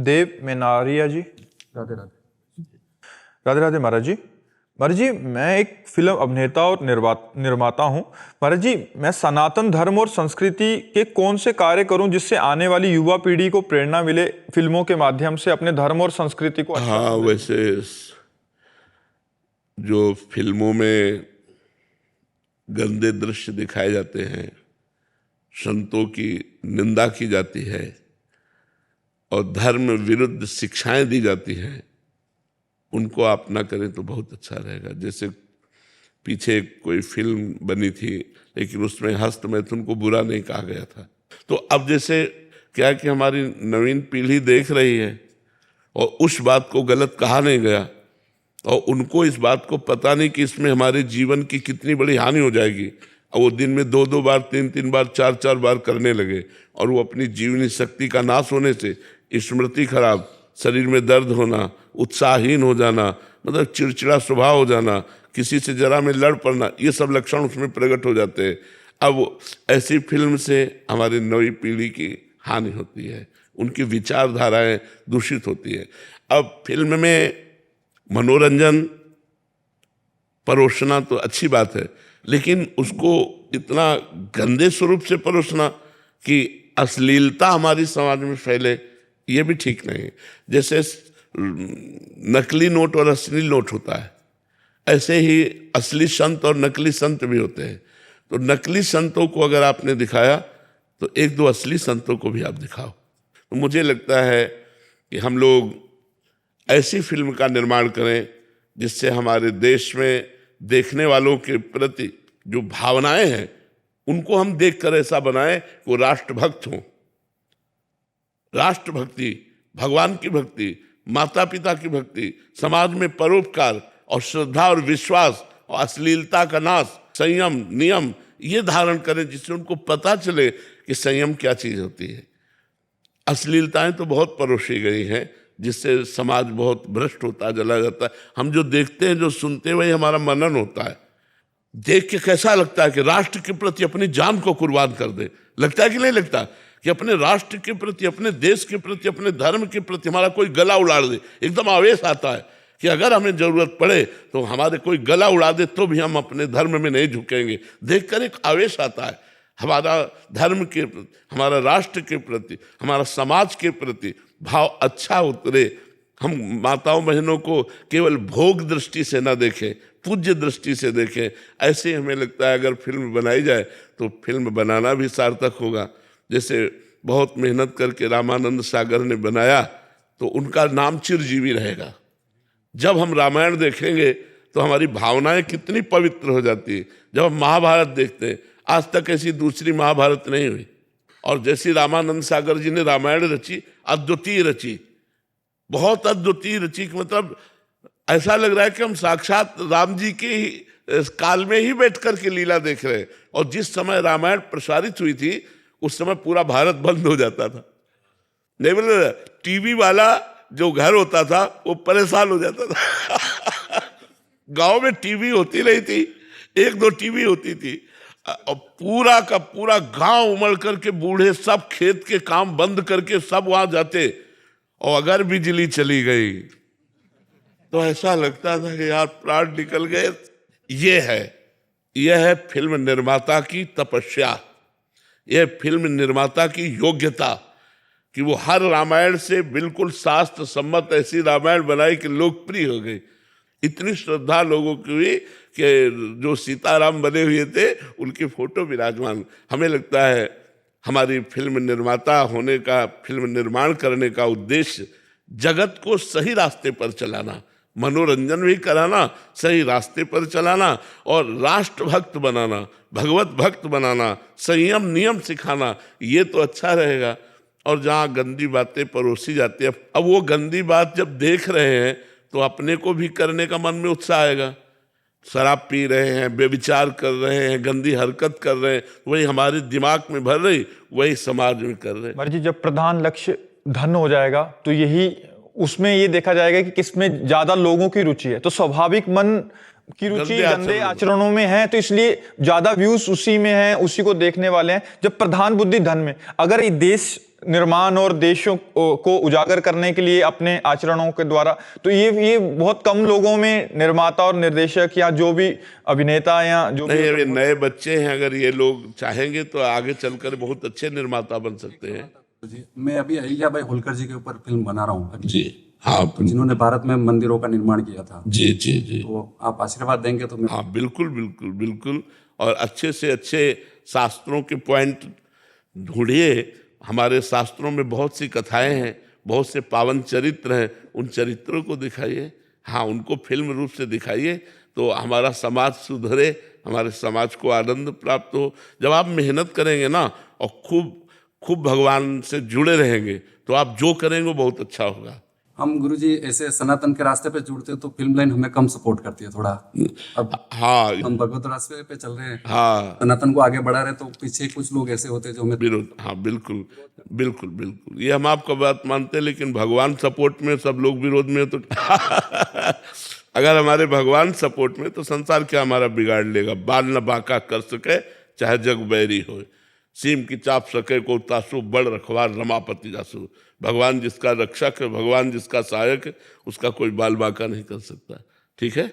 देव मेनारिया जी। राधे राधे। राधे राधे महाराज जी। महाराज जी, मैं एक फिल्म अभिनेता और निर्माता हूँ। महाराज जी, मैं सनातन धर्म और संस्कृति के कौन से कार्य करूं जिससे आने वाली युवा पीढ़ी को प्रेरणा मिले फिल्मों के माध्यम से अपने धर्म और संस्कृति को अच्छा हाँ, वैसे जो फिल्मों में गंदे दृश्य दिखाए जाते हैं, संतों की निंदा की जाती है और धर्म विरुद्ध शिक्षाएं दी जाती हैं, उनको आप ना करें तो बहुत अच्छा रहेगा। जैसे पीछे कोई फिल्म बनी थी लेकिन उसमें हस्त मैथुन को बुरा नहीं कहा गया था। तो अब जैसे क्या है कि हमारी नवीन पीढ़ी देख रही है और उस बात को गलत कहा नहीं गया और उनको इस बात को पता नहीं कि इसमें हमारे जीवन की कितनी बड़ी हानि हो जाएगी, और वो दिन में 2-2 बार 3-3 बार 4-4 बार करने लगे और वो अपनी जीवनी शक्ति का नाश होने से स्मृति खराब, शरीर में दर्द होना, उत्साहहीन हो जाना, मतलब चिड़चिड़ा स्वभाव हो जाना, किसी से जरा में लड़ पड़ना, ये सब लक्षण उसमें प्रकट हो जाते हैं। अब ऐसी फिल्म से हमारी नई पीढ़ी की हानि होती है, उनकी विचारधाराएं दूषित होती है। अब फिल्म में मनोरंजन परोसना तो अच्छी बात है, लेकिन उसको इतना गंदे स्वरूप से परोसना कि अश्लीलता हमारी समाज में फैले, ये भी ठीक नहीं है। जैसे नकली नोट और असली नोट होता है, ऐसे ही असली संत और नकली संत भी होते हैं। तो नकली संतों को अगर आपने दिखाया तो 1-2 असली संतों को भी आप दिखाओ। तो मुझे लगता है कि हम लोग ऐसी फिल्म का निर्माण करें जिससे हमारे देश में देखने वालों के प्रति जो भावनाएं हैं उनको हम देखकर ऐसा बनाएं कि वो राष्ट्रभक्त हों। राष्ट्रभक्ति, भगवान की भक्ति, माता पिता की भक्ति, समाज में परोपकार और श्रद्धा और विश्वास और अश्लीलता का नाश, संयम, नियम, ये धारण करें जिससे उनको पता चले कि संयम क्या चीज होती है। अश्लीलताएं तो बहुत परोसी गई हैं जिससे समाज बहुत भ्रष्ट होता चला जाता है। हम जो देखते हैं, जो सुनते हैं, वही हमारा मनन होता है। देख के कैसा लगता है कि राष्ट्र के प्रति अपनी जान को कुर्बान कर दे, लगता है कि नहीं लगता कि अपने राष्ट्र के प्रति, अपने देश के प्रति, अपने धर्म के प्रति हमारा कोई गला उड़ाड़ दे, एकदम आवेश आता है कि अगर हमें जरूरत पड़े तो हमारे कोई गला उड़ा दे तो भी हम अपने धर्म में नहीं झुकेंगे। देखकर एक आवेश आता है हमारा धर्म के प्रति, हमारा राष्ट्र के प्रति, हमारा समाज के प्रति भाव अच्छा उतरे। हम माताओं बहनों को केवल भोग दृष्टि से ना देखें, पूज्य दृष्टि से देखें। ऐसे ही हमें लगता है अगर फिल्म बनाई जाए तो फिल्म बनाना भी सार्थक होगा। जैसे बहुत मेहनत करके रामानंद सागर ने बनाया तो उनका नाम चिरजीवी रहेगा। जब हम रामायण देखेंगे तो हमारी भावनाएं कितनी पवित्र हो जाती है। जब हम महाभारत देखते हैं, आज तक ऐसी दूसरी महाभारत नहीं हुई, और जैसी रामानंद सागर जी ने रामायण रची, अद्वितीय रची, बहुत अद्वितीय रची। मतलब ऐसा लग रहा है कि हम साक्षात राम जी के ही काल में ही बैठ कर के लीला देख रहे हैं। और जिस समय रामायण प्रसारित हुई थी उस समय पूरा भारत बंद हो जाता था। नहीं बोले, टीवी वाला जो घर होता था वो परेशान हो जाता था। गांव में टीवी होती नहीं थी, 1-2 टीवी होती थी और पूरा का पूरा गांव उमड़ करके बूढ़े सब खेत के काम बंद करके सब वहां जाते, और अगर बिजली चली गई तो ऐसा लगता था कि यार प्राण निकल गए। यह है फिल्म निर्माता की तपस्या, यह फिल्म निर्माता की योग्यता कि वो हर रामायण से बिल्कुल शास्त्र सम्मत ऐसी रामायण बनाई कि लोकप्रिय हो गई। इतनी श्रद्धा लोगों की हुई कि जो सीताराम बने हुए थे उनकी फोटो विराजमान। हमें लगता है हमारी फिल्म निर्माता होने का, फिल्म निर्माण करने का उद्देश्य जगत को सही रास्ते पर चलाना, मनोरंजन भी कराना, सही रास्ते पर चलाना और राष्ट्रभक्त बनाना, भगवत भक्त बनाना, संयम नियम सिखाना, ये तो अच्छा रहेगा। और जहाँ गंदी बातें परोसी जाती है, अब वो गंदी बात जब देख रहे हैं तो अपने को भी करने का मन में उत्साह आएगा। शराब पी रहे हैं, व्यभिचार कर रहे हैं, गंदी हरकत कर रहे हैं, वही हमारे दिमाग में भर रही, वही समाज में कर रहे हैं। महाराज जी, जब प्रधान लक्ष्य धन हो जाएगा तो यही उसमें ये देखा जाएगा कि किसमें ज्यादा लोगों की रुचि है। तो स्वाभाविक मन की रुचि गंदे आचरणों में है, तो इसलिए ज्यादा व्यूज उसी में है, उसी को देखने वाले हैं। जब प्रधान बुद्धि धन में, अगर ये देश निर्माण और देशों को उजागर करने के लिए अपने आचरणों के द्वारा। तो ये बहुत कम लोगों में निर्माता और निर्देशक या जो भी अभिनेता या जो नहीं, भी अभी नए बच्चे हैं, अगर ये लोग चाहेंगे तो आगे चलकर बहुत अच्छे निर्माता बन सकते हैं। जी, मैं अभी अहिल्या बाई होलकर जी के ऊपर फिल्म बना रहा हूँ, जी हाँ, जिन्होंने भारत में मंदिरों का निर्माण किया था। जी जी जी, तो आप आशीर्वाद देंगे तो मैं हाँ बिल्कुल बिल्कुल बिल्कुल। और अच्छे से अच्छे शास्त्रों के पॉइंट ढूंढिए। हमारे शास्त्रों में बहुत सी कथाएं हैं, बहुत से पावन चरित्र हैं, उन चरित्रों को दिखाइए। हाँ, उनको फिल्म रूप से दिखाइए तो हमारा समाज सुधरे, हमारे समाज को आनंद प्राप्त हो। जब आप मेहनत करेंगे ना और खूब खूब भगवान से जुड़े रहेंगे तो आप जो करेंगे वो बहुत अच्छा होगा। हम गुरुजी ऐसे सनातन के रास्ते पे जुड़ते हैं तो फिल्म लाइन हमें कम सपोर्ट करती है थोड़ा। अब हाँ हम भगवत रास्ते पे चल रहे हैं, हाँ, सनातन को आगे बढ़ा रहे हैं, तो पीछे कुछ लोग ऐसे होते हैं जो हमें विरोध, हाँ बिल्कुल बिल्कुल बिल्कुल, ये हम आपका बात मानते हैं। लेकिन भगवान सपोर्ट में सब लोग विरोध में तो अगर हमारे भगवान सपोर्ट में तो संसार क्या हमारा बिगाड़ लेगा। बाल न बांका कर सके चाहे जग बैरी हो, सीम की चाप सके को तासु, बड़ रखवार रमापति जासु। भगवान जिसका रक्षक है, भगवान जिसका सहायक है, उसका कोई बाल बांका नहीं कर सकता। ठीक है।